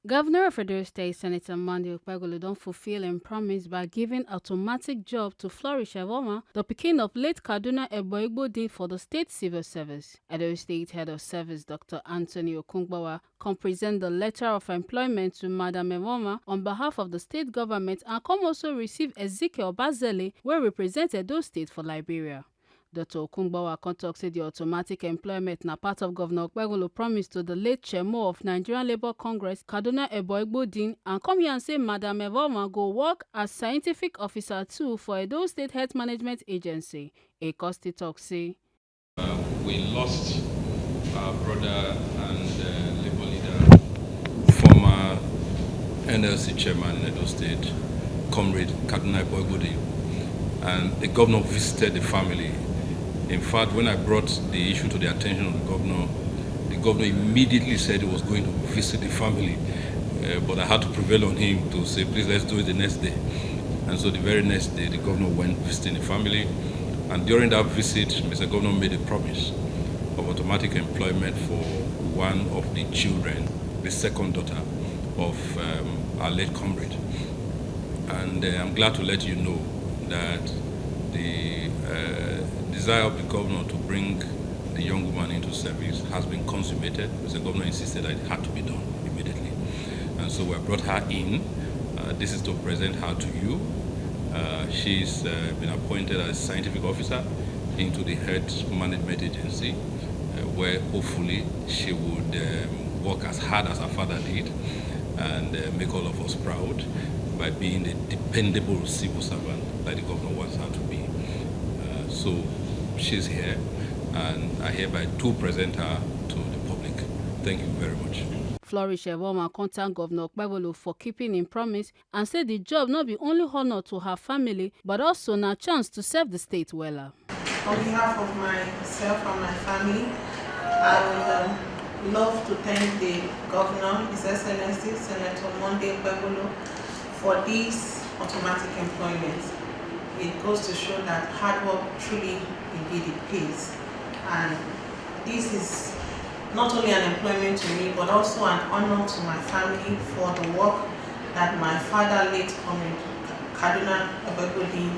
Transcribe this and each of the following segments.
Governor of Edo State, Senator Okpebholo, don't fulfill im promise by giving automatic job to Flourish Evoma, the pikin of late Kaduna Eboigbodin for the state civil service. Edo State Head of Service Dr. Anthony Okungbawa come present the letter of employment to Madam Evoma on behalf of the state government and come also receive Ezekiel Bazele, wey represent Edo State for Liberia. Dr. Okungbawa tok say the automatic employment na part of Governor Okpebholo promise to the late chairman of Nigerian Labour Congress, Kaduna Eboigbodin, and come here and say Madam Evoma go work as scientific officer too for Edo State Health Management Agency. Ekosti tok say, we lost our brother and Labour leader, former NLC chairman in Edo State, Comrade Kaduna Eboigbodin, and the governor visited the family. In fact, when I brought the issue to the attention of the governor immediately said he was going to visit the family. But I had to prevail on him to say, please, let's do it the next day. And so the very next day, the governor went visiting the family. And during that visit, Mr. Governor made a promise of automatic employment for one of the children, the second daughter of our late comrade. And I'm glad to let you know that the desire of the governor to bring the young woman into service has been consummated. Mr. Governor insisted that it had to be done immediately. And so we brought her in. This is to present her to you. She's been appointed as scientific officer into the Health Management Agency, where hopefully she would work as hard as her father did and make all of us proud by being the dependable civil servant that the governor wants her to be. So she's here, and I hereby do present her to the public. Thank you very much. Flourish Evoma contact Governor Okpebholo for keeping im promise and say the job not be only honor to her family, but also na chance to serve the state wella. On behalf of myself and my family, I would love to thank the Governor, His Excellency Senator Okpebholo, for this automatic employment. It goes to show that hard work truly indeed it pays. And this is not only an employment to me, but also an honor to my family for the work that my father, late Comrade Kaduna Eboigbodin,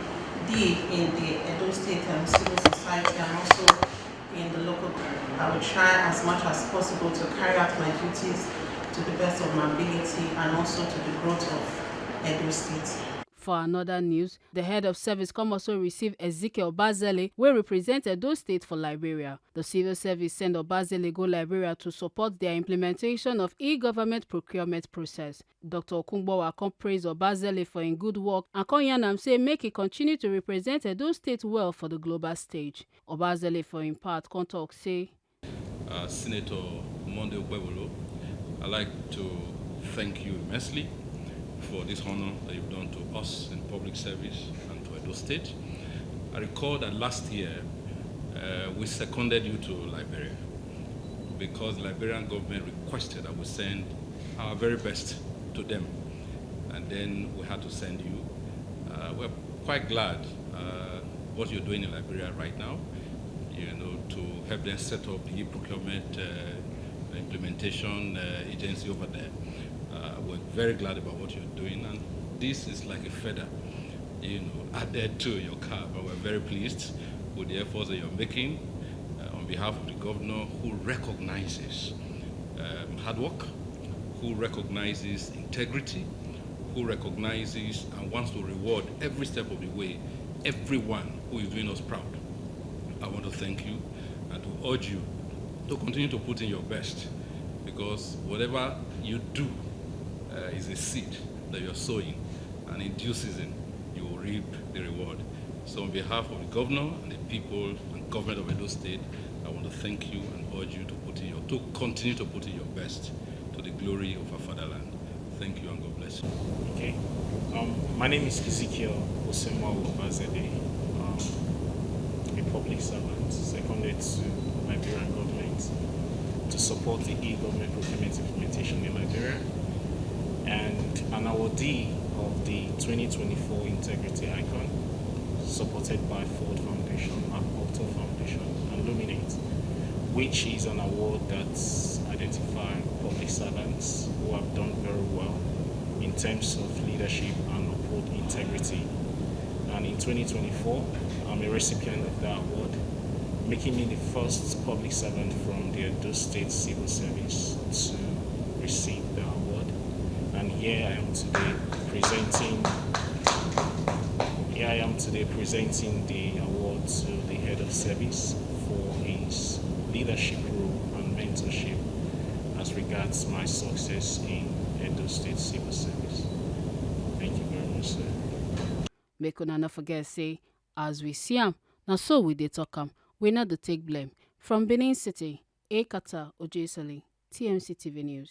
did in the Edo State civil society and also in the local government. I will try as much as possible to carry out my duties to the best of my ability and also to the growth of Edo State. For another news, the head of service come also receive Ezekiel Bazele, wey represent Edo State for Liberia. The civil service send Bazele go Liberia to support their implementation of e-government procurement process. Dr. Okungbawa come praise Bazele for im good work and come yarn am say make he continue to represent Edo State well for the global stage. Bazele for im part come talk say, Senator Okpebholo, I'd like to thank you immensely for this honor that you've done to us in public service and to Edo State. I recall that last year we seconded you to Liberia because the Liberian government requested that we send our very best to them, and then we had to send you. We're quite glad what you're doing in Liberia right now, to help them set up the e-procurement implementation agency over there. We're very glad about what you're doing, and this is like a feather, added to your cap. But we're very pleased with the efforts that you're making on behalf of the governor, who recognizes hard work, who recognizes integrity, who recognizes and wants to reward every step of the way everyone who is doing us proud. I want to thank you and to urge you to continue to put in your best, because whatever you do is a seed that you're sowing, and in due season you will reap the reward. So on behalf of the governor and the people and government of Edo State, I want to thank you and urge you to continue to put in your best to the glory of our fatherland. Thank you and God bless you. Okay. My name is Ezekiel Bazele, a public servant seconded to Liberian government to support the e-government procurement implementation in Liberia, and an awardee of the 2024 Integrity Icon, supported by Ford Foundation, Octo Foundation, and Luminate, which is an award that identifies public servants who have done very well in terms of leadership and uphold integrity. And in 2024, I'm a recipient of that award, making me the first public servant from the Edo State Civil Service to receive the award. And here I am today presenting the award to the head of service for his leadership role and mentorship as regards my success in Edo State Civil Service. Thank you very much, sir. Make una no forget say, as we see am, na so we dey talk am. We not dey take blame. From Benin City, Ekata Ojesele, TMC TV News.